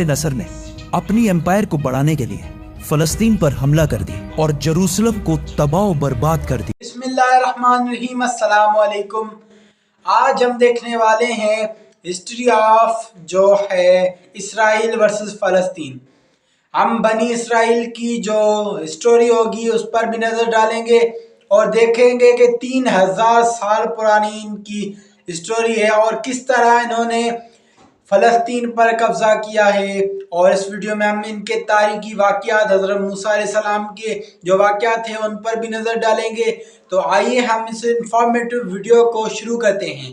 नसर ने अपनी एम्पायर को बढ़ाने के लिए फलस्तीन पर हमला कर दिया और जेरूसलम को तबाह बर्बाद कर दिया। बिस्मिल्लाहिर्रहमानिर्रहीम, अस्सलाम वालेकुम। आज हम देखने वाले हैं हिस्ट्री ऑफ जो है इसराइल वर्सेस फ़लस्तीन। हम बनी इसराइल की जो हिस्टोरी होगी उस पर भी नज़र डालेंगे और देखेंगे कि 3000 साल पुरानी इनकी हिस्टोरी है और किस तरह इन्होंने फ़लस्तीन पर कब्ज़ा किया है। और इस वीडियो में हम इनके तारीख़ी वाक़यात, हज़रत मूसा अलैहिस्सलाम के जो वाक़यात थे उन पर भी नज़र डालेंगे। तो आइए हम इस इंफॉर्मेटिव वीडियो को शुरू करते हैं।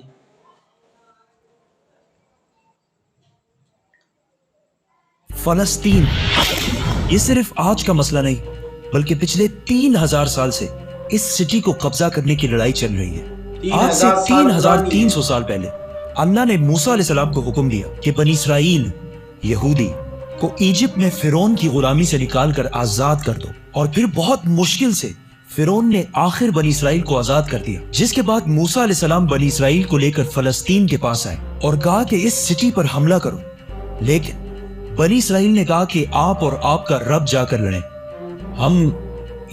फलस्तीन ये सिर्फ आज का मसला नहीं बल्कि पिछले 3000 साल से इस सिटी को कब्जा करने की लड़ाई चल रही है। आज से 3300 साल पहले अल्लाह ने मूसा अलैहिस्सलाम को हुक्म दिया कि बनी इसराइल यहूदी को इजिप्ट में फिरौन की गुलामी से निकाल कर आजाद कर दो। और फिर बहुत मुश्किल से फिरौन ने आखिर बनी इसराइल को आजाद कर दिया, जिसके बाद मूसा अलैहिस्सलाम बनी इसराइल को लेकर फलस्तीन के पास आए और कहा कि इस सिटी पर हमला करो। लेकिन बनी इसराइल ने कहा कि आप और आपका रब जाकर लड़ें, हम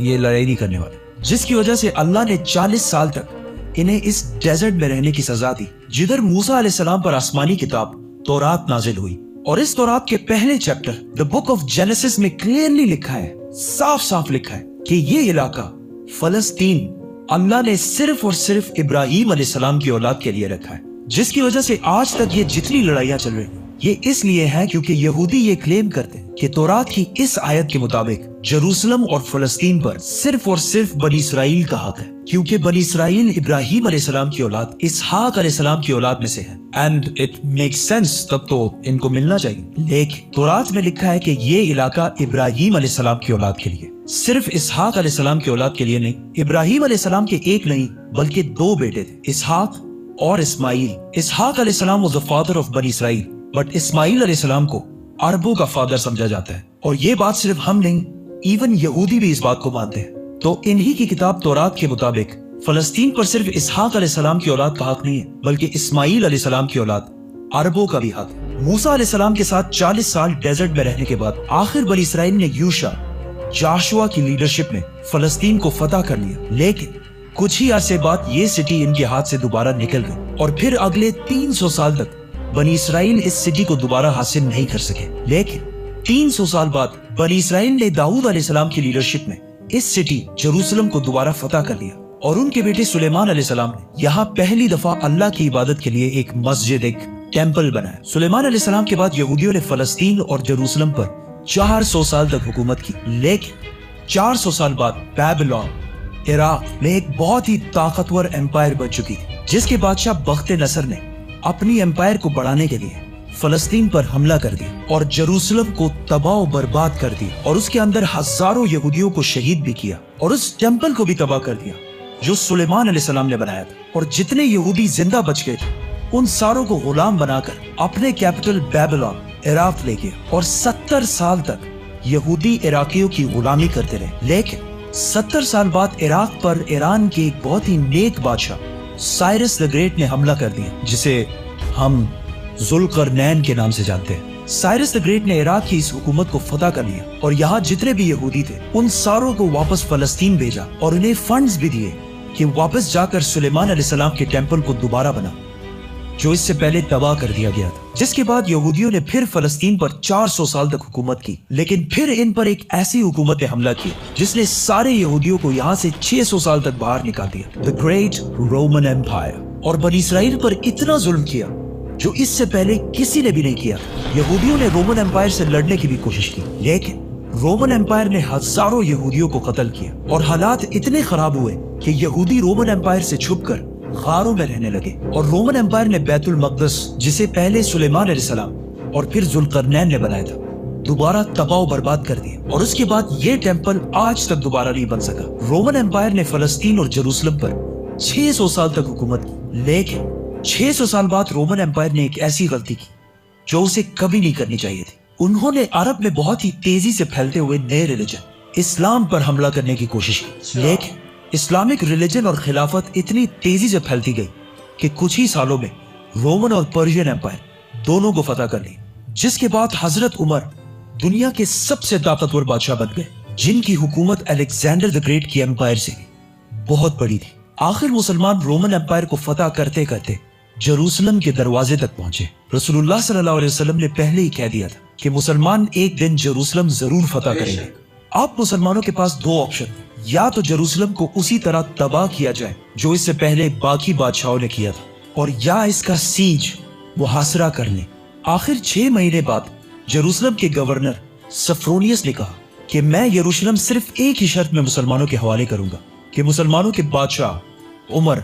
ये लड़ाई नहीं करने वाले, जिसकी वजह से अल्लाह ने 40 साल तक इन्हें इस डेजर्ट में रहने की सजा दी, जिधर मूसा अलैहिस्सलाम पर आसमानी किताब तौरात नाजिल हुई। और इस तौरात के पहले chapter the book of genesis में क्लियरली लिखा है, साफ साफ लिखा है कि ये इलाका फलस्तीन अल्लाह ने सिर्फ और सिर्फ इब्राहीम अलैहिस्सलाम की औलाद के लिए रखा है। जिसकी वजह से आज तक ये जितनी लड़ाइयां चल रही हैं ये इसलिए है क्योंकि यहूदी ये क्लेम करते हैं कि तौरात की इस आयत के मुताबिक जेरूसलम और फलस्तीन पर सिर्फ और सिर्फ बनी इसराइल का हक है, क्योंकि बनी इसराइल इब्राहीम अलैहिस्सलाम की औलाद इसहाक अलैहिस्सलाम की औलाद में से है। एंड इट मेक्स सेंस, तब तो इनको मिलना चाहिए। लेकिन तौरात में लिखा है कि ये इलाका इब्राहीम अलैहिस्सलाम की औलाद के लिए, सिर्फ इसहाक अलैहिस्सलाम की औलाद के लिए नहीं। इब्राहीम अलैहिस्सलाम के एक नहीं बल्कि 2 बेटे थे, इसहाक और इस्माइल। इसहाक अलैहिस्सलाम वाज द फादर ऑफ बनी इसराइल, बट इस्माइल अलैहिस्सलाम को अरबों का फादर समझा जाता है। और ये बात सिर्फ हम नहीं, इवन यहूदी भी इस बात को मानते हैं। तो इन्हीं की किताब तौरात के मुताबिक फलस्तीन पर सिर्फ इसहाक अलैहिस्सलाम की औलाद का हक नहीं है बल्कि इस्माइल अलैहिस्सलाम की औलाद अरबों का भी हक है। मूसा अलैहिस्सलाम के साथ 40 साल डेजर्ट में रहने के बाद आखिर बनी इसराइल ने यूशा जाशुआ की लीडरशिप में फलस्तीन को फतह कर लिया। लेकिन कुछ ही अरसे बाद ये सिटी इनके हाथ से दोबारा निकल गई और फिर अगले 300 साल तक बनी इसराइल इस सिटी को दोबारा हासिल नहीं कर सके। लेकिन 300 साल बाद बनी इसराइल ने दाऊद अलैहिस्सलाम की लीडरशिप में इस सिटी जेरूसलम को दोबारा फतह कर लिया और उनके बेटे सुलेमान अलैहिस्सलाम ने यहाँ पहली दफा अल्लाह की इबादत के लिए एक मस्जिद, एक टेंपल बनाया। सुलेमान अलैहिस्सलाम के बाद यहूदियों ने फलस्तीन और जेरूसलम पर 400 साल तक हुकूमत की। लेकिन 400 साल बाद बेबीलोन इराक में एक बहुत ही ताकतवर एम्पायर बन चुकी थी, जिसके बादशाह बख्त नसर ने अपनी एम्पायर को बढ़ाने के लिए फलस्तीन पर हमला कर दिया और जेरूसलम को तबाह बर्बाद कर दिया और उसके अंदर हजारों यहूदियों को शहीद भी किया और उस टेंपल को भी तबाह कर दिया जो सुलेमान अलैहिस्सलाम ने बनाया था। और जितने यहूदी जिंदा बच गए थे उन सारों को गुलाम बनाकर अपने कैपिटल बेबीलोन इराक ले गया और 70 साल तक यहूदी इराकियों की गुलामी करते रहे। लेकिन 70 साल बाद इराक पर ईरान के एक बहुत ही नेक बादशाह साइरस द ग्रेट ने हमला कर दिया, जिसे हम जुल्करनैन के नाम से जानते हैं। साइरस द ग्रेट ने इराक की इस हुकूमत को फतह कर लिया और यहाँ जितने भी यहूदी थे उन सारों को वापस फलस्तीन भेजा और उन्हें फंड्स भी दिए कि वापस जाकर सुलेमान अलैहिस्सलाम के टेंपल को दोबारा बना जो इससे पहले तबाह कर दिया गया था। जिसके बाद यहूदियों ने फिर फलस्तीन पर 400 साल तक हुकूमत की। लेकिन फिर इन पर एक ऐसी हुकूमत ने हमला किया जिसने सारे यहूदियों को यहाँ से 600 साल तक बाहर निकाल दिया, द ग्रेट रोमन एम्पायर। और बनी इसराइल पर इतना जुल्म किया जो इससे पहले किसी ने भी नहीं किया। यहूदियों ने रोमन एम्पायर से लड़ने की भी कोशिश की, लेकिन रोमन एम्पायर ने हजारों यहूदियों को कत्ल किया और हालात इतने खराब हुए कि यहूदी रोमन एम्पायर से छुपकर गारों में रहने लगे। और रोमन एम्पायर ने बैतुल मक़दस, जिसे पहले सुलेमान अलैहिस्सलाम और फिर जुल्करनैन ने बनाया था, दोबारा तबाह बर्बाद कर दिया और उसके बाद ये टेंपल आज तक दोबारा नहीं बन सका। रोमन एम्पायर ने फलस्तीन और जेरूसलम पर 600 साल तक हुकूमत की। लेकिन 600 साल बाद रोमन एम्पायर ने एक ऐसी गलती की जो उसे कभी नहीं करनी चाहिए थी। उन्होंने अरब में बहुत ही तेजी से फैलते हुए नए रिलीजन इस्लाम पर हमला करने की कोशिश की। लेकिन इस्लामिक रिलीजन और खिलाफत इतनी तेजी से फैलती गई कि कुछ ही सालों में रोमन और पर्शियन एम्पायर दोनों को फतह कर ली, जिसके बाद हजरत उमर दुनिया के सबसे ताकतवर बादशाह बन गए, जिनकी हुकूमत अलेक्जेंडर द ग्रेट की एम्पायर से बहुत बड़ी थी। आखिर मुसलमान रोमन एम्पायर को फतह करते करते जेरूसलम के दरवाजे तक पहुंचे। रसूलुल्लाह सल्लल्लाहु अलैहि वसल्लम ने पहले ही कह दिया था कि मुसलमान एक दिन जेरूसलम जरूर फतह करेंगे। अब मुसलमानों के पास दो ऑप्शन, या तो जेरूसलम को उसी तरह तबाह किया जाए जो इससे पहले बाकी बादशाहों ने किया था, और या इसका सीज मुहासरा कर ले। आखिर 6 महीने बाद जेरूसलम के गवर्नर सफ्रोनियस ने कहा कि मैं यरूशलेम सिर्फ एक ही शर्त में मुसलमानों के हवाले करूंगा कि मुसलमानों के बादशाह उमर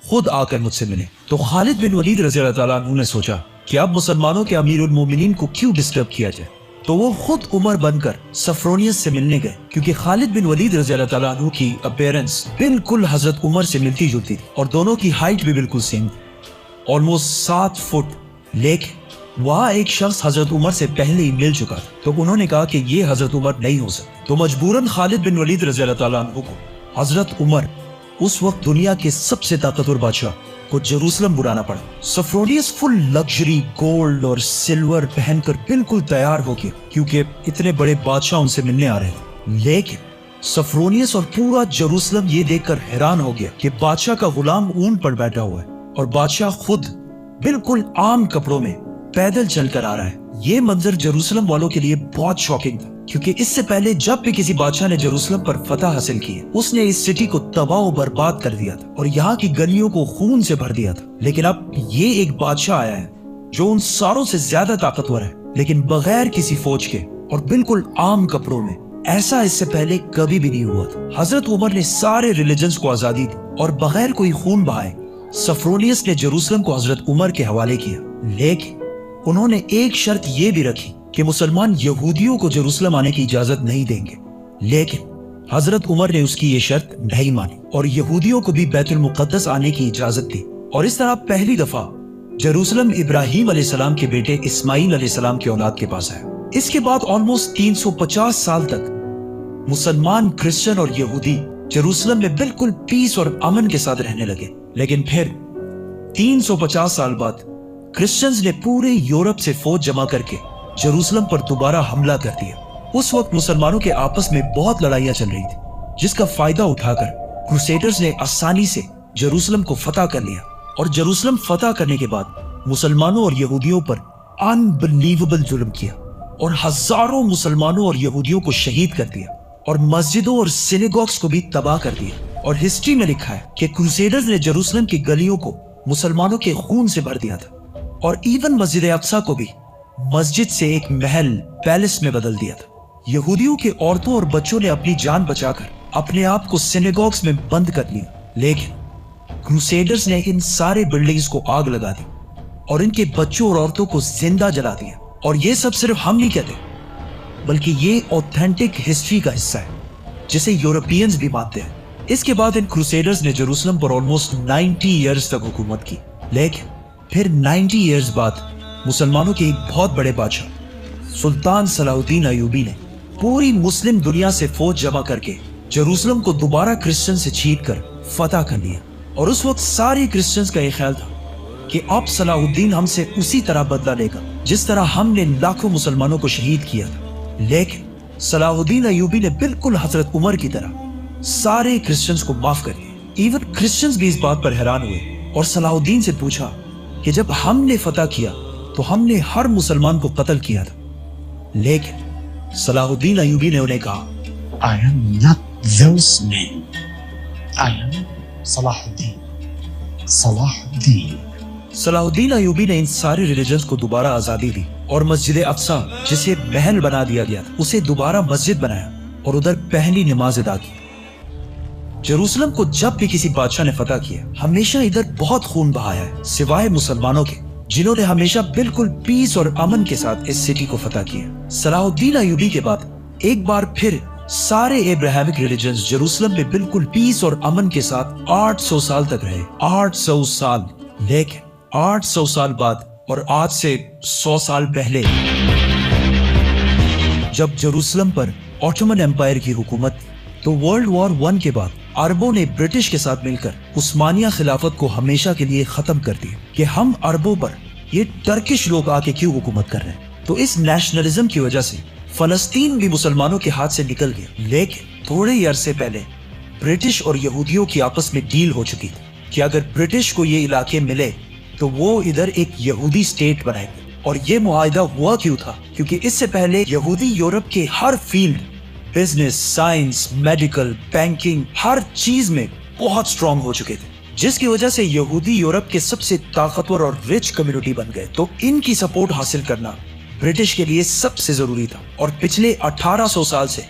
खुद आकर मुझसे मिले। तो खालिद बिन वलीद रज़ी अल्लाह ताला अन्हु ने सोचा कि अब मुसलमानों के अमीरुल मोमिनीन को क्यों डिस्टर्ब किया जाए, तो वो खुद उमर बनकर सफ्रोनियस से मिलने गए, क्योंकि खालिद बिन वलीद रज़ी अल्लाह ताला अन्हु की अपीयरेंस बिल्कुल हजरत उमर से मिलती जुलती थी और दोनों की हाइट भी बिल्कुल सेम थी, ऑलमोस्ट 7 फुट। लेकिन वहाँ एक शख्स हजरत उमर से पहले ही मिल चुका था, तो उन्होंने कहा कि ये हजरत उमर नहीं हो सकते। तो मजबूरन खालिद बिन वलीद रज़ी अल्लाह ताला अन्हु को हजरत उमर, उस वक्त दुनिया के सबसे ताकतवर बादशाह, को जेरूसलम बुलाना पड़ा। सफ्रोनियस फुल लग्जरी गोल्ड और सिल्वर पहनकर बिल्कुल तैयार हो गया, क्योंकि इतने बड़े बादशाह उनसे मिलने आ रहे थे। लेकिन सफ्रोनियस और पूरा जेरूसलम ये देखकर हैरान हो गया कि बादशाह का गुलाम ऊंट पर बैठा हुआ है और बादशाह खुद बिल्कुल आम कपड़ों में पैदल चलकर आ रहा है। ये मंजर जेरूसलम वालों के लिए बहुत शॉकिंग था, क्योंकि इससे पहले जब भी किसी बादशाह ने जेरूसलम पर फतह हासिल की है, उसने इस सिटी को तबाह और बर्बाद कर दिया था और यहाँ की गलियों को खून से भर दिया था। लेकिन अब ये एक बादशाह आया है जो उन सारों से ज्यादा ताकतवर है, लेकिन बगैर किसी फौज के और बिल्कुल आम कपड़ों में। ऐसा इससे पहले कभी भी नहीं हुआ था। हजरत उमर ने सारे रिलीजन्स को आजादी दी और बगैर कोई खून बहाए सफ्रोनियस ने जेरूसलम को हजरत उमर के हवाले किया। लेकिन उन्होंने एक शर्त ये भी रखी कि मुसलमान यहूदियों को जेरूसलम आने की इजाजत नहीं देंगे। लेकिन हजरत उमर ने उसकी ये शर्त नहीं मानी और यहूदियों को भी बैतुल मुक़द्दस आने की इजाजत दी। और इस तरह पहली दफा जेरूसलम इब्राहीम अलैहिस्सलाम के बेटे इस्माइल अलैहिस्सलाम की औलाद के पास आया। इसके बाद ऑलमोस्ट 350 साल तक मुसलमान, क्रिश्चियन और यहूदी जेरूसलम में बिल्कुल पीस और अमन के साथ रहने लगे। लेकिन फिर 350 साल बाद क्रिश्चियंस ने पूरे यूरोप से फौज जमा करके जेरूसलम पर दोबारा हमला कर दिया। उस वक्त मुसलमानों के आपस में बहुत लड़ाइयां चल रही थी, जिसका फायदा उठाकर क्रूसेडर्स ने आसानी से जेरूसलम को फतह कर लिया। और जेरूसलम फतह करने के बाद मुसलमानों और यहूदियों पर अनबिलीवेबल जुल्म किया और हजारों मुसलमानों और यहूदियों को शहीद कर दिया और मस्जिदों और सिनेगॉग्स को भी तबाह कर दिया। और हिस्ट्री में लिखा है कि क्रूसेडर्स ने जेरूसलम की गलियों को मुसलमानों के खून से भर दिया था और इवन मस्जिद अक्सा को भी मस्जिद से एक महल, पैलेस में बदल दिया था। यहूदियों के औरतों और बच्चों ने अपनी जान बचाकर अपने आप को सिनेगॉग्स में बंद कर लिया। लेकिन क्रूसेडर्स ने इन सारे बिल्डिंग्स को आग लगा दी और इनके बच्चों और औरतों को जिंदा जला दिया। और ये सब सिर्फ हम नहीं कहते, बल्कि ये ऑथेंटिक हिस्ट्री का हिस्सा है, जिसे यूरोपियंस भी मानते हैं। इसके बाद इन क्रूसेडर्स ने जेरूसलम पर ऑलमोस्ट 90 ईयर्स तक हुकूमत की। लेकिन फिर 90 ईयर्स बाद मुसलमानों के एक बहुत बड़े बादशाह सुल्तान सलाहुद्दीन अयूबी ने पूरी मुस्लिम दुनिया से फौज जमा करके जेरूसलम को दोबारा क्रिश्चियन से छीन कर फतह कर लिया। और उस वक्त सारे क्रिश्चियंस का ये ख्याल था कि अब सलाहुद्दीन हमसे उसी तरह बदला लेगा जिस तरह हमने लाखों मुसलमानों को शहीद किया था। लेकिन सलाहुद्दीन अयूबी ने बिल्कुल हजरत उमर की तरह सारे क्रिश्चियंस को माफ कर दिया। इवन क्रिश्चियंस भी इस बात पर हैरान हुए और सलाहुद्दीन से पूछा कि जब हमने फतह किया तो हमने हर मुसलमान को कत्ल किया था। लेकिन सलाहुद्दीन अयूबी ने उन्हें कहा, I am not those men. I am Salahuddin. Salahuddin. Salahuddin Ayubi ने इन सारे रिलीजन्स को दोबारा आजादी दी और मस्जिद अक्सा, जिसे महल बना दिया गया था, उसे दोबारा मस्जिद बनाया और उधर पहली नमाज अदा की। जेरूसलम को जब भी किसी बादशाह ने फतह किया, हमेशा इधर बहुत खून बहाया है, सिवाय मुसलमानों के, जिन्होंने हमेशा बिल्कुल पीस और अमन के साथ इस सिटी को फतह किया। सलाहुद्दीन अयूबी के बाद एक बार फिर सारे एब्राहमिक रिलीजन्स जेरूसलम में बिल्कुल पीस और अमन के साथ 800 साल तक रहे। 800 साल। लेकिन 800 साल बाद और आज से 100 साल पहले जब जेरूसलम पर ऑटोमन एम्पायर की हुकूमत थी, तो वर्ल्ड वॉर 1 के बाद अरबों ने ब्रिटिश के साथ मिलकर उस्मानिया खिलाफत को हमेशा के लिए खत्म कर दिया कि हम अरबों पर ये टर्किश लोग आके क्यों हुकूमत कर रहे हैं। تو اس نیشنلزم کی وجہ سے فلسطین بھی مسلمانوں کے ہاتھ سے نکل گیا. لیکن تھوڑے ہی عرصے پہلے برٹش اور یہودیوں کی آپس میں ڈیل ہو چکی تھی کہ اگر برٹش کو یہ علاقے ملے تو وہ ادھر ایک یہودی اسٹیٹ بنائے گا. اور یہ معاہدہ ہوا کیوں تھا؟ کیونکہ اس سے پہلے یہودی یورپ کے ہر field, business, science, medical, banking, ہر چیز میں بہت سٹرونگ ہو چکے تھے، جس کی وجہ سے یہودی یورپ کے سب سے طاقتور اور رچ کمیونٹی بن گئے. تو ان کی سپورٹ حاصل کرنا برٹش کے لیے سب سے ضروری تھا. اور پچھلے 1800 سال سے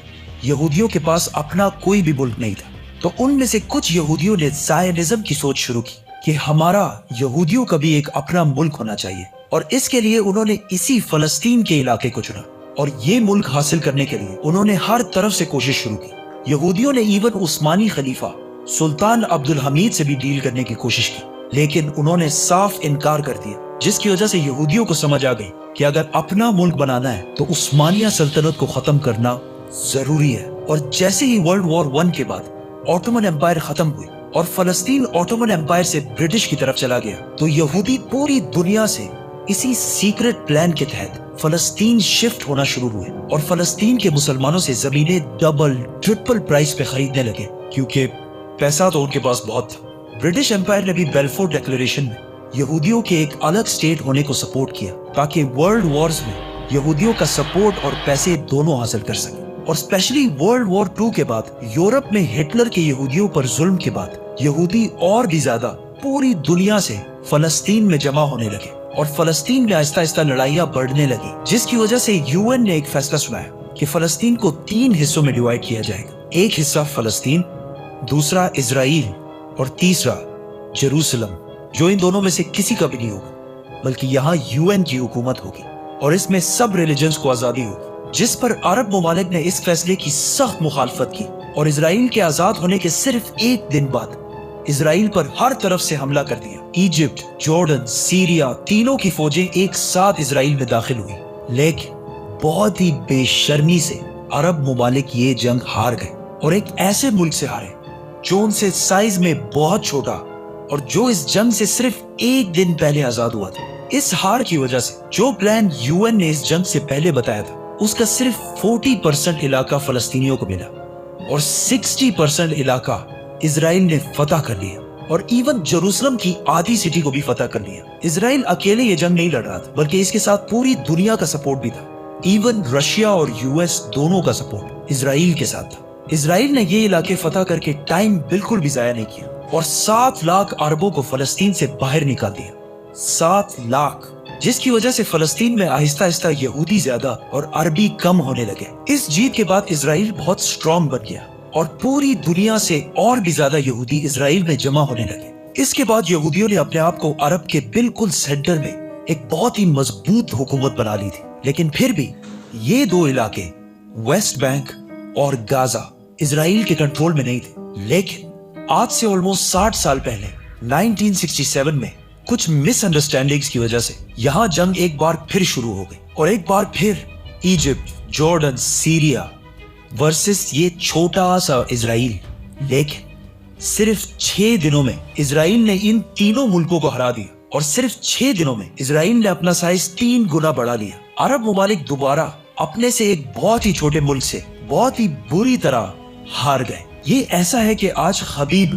یہودیوں کے پاس اپنا کوئی بھی ملک نہیں تھا. تو ان میں سے کچھ یہودیوں نے زائنزم کی سوچ شروع کی کہ ہمارا یہودیوں کا بھی ایک اپنا ملک ہونا چاہیے، اور اس کے لیے انہوں نے اسی فلسطین کے علاقے کو چنا. اور یہ ملک حاصل کرنے کے لیے انہوں نے ہر طرف سے کوشش شروع کی. یہودیوں نے ایون عثمانی خلیفہ سلطان عبد الحمید سے بھی ڈیل کرنے کی کوشش کی، لیکن انہوں نے صاف انکار کر دیا، جس کی وجہ سے یہودیوں کو سمجھ آ گئی کہ اگر اپنا ملک بنانا ہے تو عثمانیہ سلطنت کو ختم کرنا ضروری ہے. اور جیسے ہی ورلڈ وار 1 کے بعد آٹومن امپائر ختم ہوئی اور فلسطین آٹومن امپائر سے برٹش کی طرف چلا گیا، تو یہودی پوری دنیا سے اسی سیکرٹ پلان کے تحت فلسطین شفٹ ہونا شروع ہوئے، اور فلسطین کے مسلمانوں سے زمینیں ڈبل ٹرپل پرائس پہ خریدنے لگے، کیونکہ پیسہ تو ان کے پاس بہت تھا. برٹش امپائر نے بھی بیلفور ڈیکلریشن میں یہودیوں کے ایک الگ اسٹیٹ ہونے کو سپورٹ کیا تاکہ ورلڈ وارز میں یہودیوں کا سپورٹ اور پیسے دونوں حاصل کر سکیں. اور اسپیشلی ورلڈ وار 2 کے بعد یورپ میں ہٹلر کے یہودیوں پر ظلم کے بعد یہودی اور بھی زیادہ پوری دنیا سے فلسطین میں جمع ہونے لگے، اور فلسطین میں آہستہ آہستہ لڑائیاں بڑھنے لگی، جس کی وجہ سے UN نے ایک فیصلہ سنایا کہ فلسطین کو 3 حصوں میں ڈیوائیڈ کیا جائے گا. ایک حصہ فلسطین، دوسرا اسرائیل، اور تیسرا جیروسلم، جو ان دونوں میں سے کسی کا بھی نہیں ہوگا، بلکہ یہاں UN کی حکومت ہوگی، اور اس میں سب ریلیجنز کو آزادی ہوگی. جس پر عرب ممالک نے اس فیصلے کی سخت مخالفت کی، اور اسرائیل کے آزاد ہونے کے صرف 1 دن بعد اسرائیل پر ہر طرف سے حملہ کر دیا. ایجپٹ، جارڈن، سیریا، تینوں کی فوجیں ایک ساتھ اسرائیل میں داخل ہوئی، لیکن بہت ہی بے شرمی سے عرب ممالک یہ جنگ ہار گئے، اور ایک ایسے ملک سے ہارے جو ان سے سائز میں بہت چھوٹا اور جو اس جنگ سے صرف 1 دن پہلے آزاد ہوا تھا. اس ہار کی وجہ سے جو پلان UN نے اس جنگ سے پہلے بتایا تھا، اس کا صرف 40% علاقہ فلسطینیوں کو ملا، اور 60% علاقہ اسرائیل نے فتح کر لیا، اور ایون جیروسلم کی آدھی سٹی کو بھی فتح کر لیا. اسرائیل اکیلے یہ جنگ نہیں لڑ رہا تھا، بلکہ اس کے ساتھ پوری دنیا کا سپورٹ بھی تھا. ایون رشیا اور US دونوں کا سپورٹ اسرائیل کے ساتھ تھا. اسرائیل نے یہ علاقے فتح کر کے ٹائم بالکل بھی ضائع نہیں کیا، اور 7 لاکھ عربوں کو فلسطین سے باہر نکال دیا. 7 لاکھ، جس کی وجہ سے فلسطین میں آہستہ آہستہ یہودی زیادہ اور عربی کم ہونے لگے. اس جیت کے بعد اسرائیل بہت سٹرونگ بن گیا، اور پوری دنیا سے اور بھی زیادہ یہودی اسرائیل میں جمع ہونے لگے. اس کے بعد یہودیوں نے اپنے آپ کو عرب کے بالکل سینٹر میں ایک بہت ہی مضبوط حکومت بنا لی تھی. لیکن پھر بھی یہ 2 علاقے ویسٹ بینک اور غازہ اسرائیل کے کنٹرول میں نہیں تھے. لیکن آج سے آلموسٹ 60 سال پہلے 1967 میں کچھ مس انڈرسٹینڈنگز کی وجہ سے یہاں جنگ ایک بار پھر شروع ہو گئی، اور ایک بار پھر ایجپٹ، جارڈن، سیریا ورسس یہ چھوٹا سا اسرائیل. لیکن صرف 6 دنوں میں اسرائیل نے ان تینوں ملکوں کو ہرا دیا، اور صرف 6 دنوں میں اسرائیل نے اپنا سائز 3 گنا بڑھا لیا. عرب ممالک دوبارہ اپنے سے ایک بہت ہی چھوٹے ملک سے بہت ہی بری طرح ہار گئے. یہ ایسا ہے کہ آج خبیب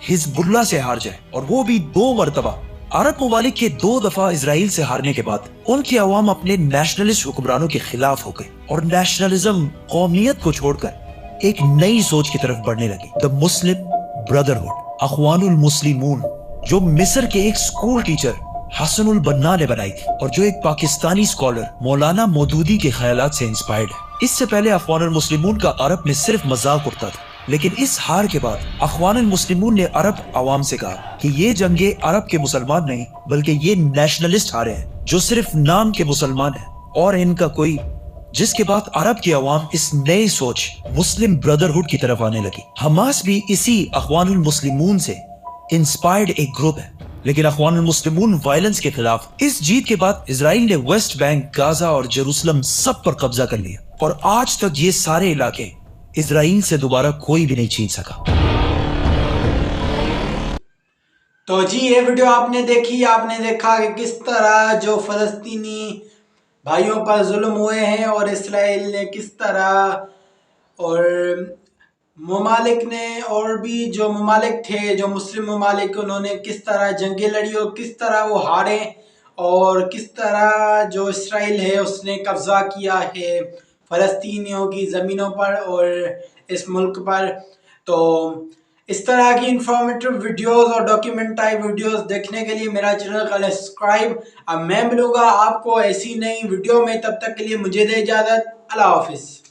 حزب اللہ سے ہار جائے، اور وہ بھی 2 مرتبہ. عرب ممالک کے 2 دفعہ اسرائیل سے ہارنے کے بعد ان کی عوام اپنے نیشنلسٹ حکمرانوں کے خلاف ہو گئے، اور نیشنلزم، قومیت کو چھوڑ کر ایک نئی سوچ کی طرف بڑھنے لگی. دی مسلم بردرہڈ، اخوان المسلمون، جو مصر کے ایک سکول ٹیچر حسن البنا نے بنائی تھی، اور جو ایک پاکستانی سکولر مولانا مودودی کے خیالات سے انسپائرڈ ہے. اس سے پہلے اخوان المسلمون کا عرب میں صرف مذاق اڑتا تھا، لیکن اس ہار کے بعد اخوان المسلمون نے عرب عوام سے کہا کہ یہ جنگیں عرب کے مسلمان نہیں، بلکہ یہ نیشنلسٹ ہارے ہیں جو صرف نام کے مسلمان ہیں اور ان کا کوئی. جس کے بعد عرب کی عوام اس نئی سوچ مسلم بردرہڈ کی طرف آنے لگی. حماس بھی اسی اخوان المسلمون سے انسپائرڈ ایک گروپ ہے، لیکن اخوان المسلمون وائلنس کے خلاف. اس جیت کے بعد اسرائیل نے ویسٹ بینک، غازہ اور جیروسلم سب پر قبضہ کر لیا، اور آج تک یہ سارے علاقے اسرائیل سے دوبارہ کوئی بھی نہیں چھین سکا. تو جی یہ ویڈیو آپ نے دیکھی، آپ نے دیکھا کہ کس طرح جو فلسطینی بھائیوں پر ظلم ہوئے ہیں اور اسرائیل نے کس طرح اور ممالک نے اور بھی جو ممالک تھے جو مسلم ممالک انہوں نے کس طرح جنگیں لڑی اور کس طرح وہ ہارے اور کس طرح جو اسرائیل ہے اس نے قبضہ کیا ہے فلسطینیوں کی زمینوں پر اور اس ملک پر. تو اس طرح کی انفارمیٹیو ویڈیوز اور ڈاکیومنٹری ویڈیوز دیکھنے کے لیے میرا چینل کا سبسکرائب. اب میں ملوں گا آپ کو ایسی نئی ویڈیو میں، تب تک کے لیے مجھے دے اجازت. اللہ حافظ.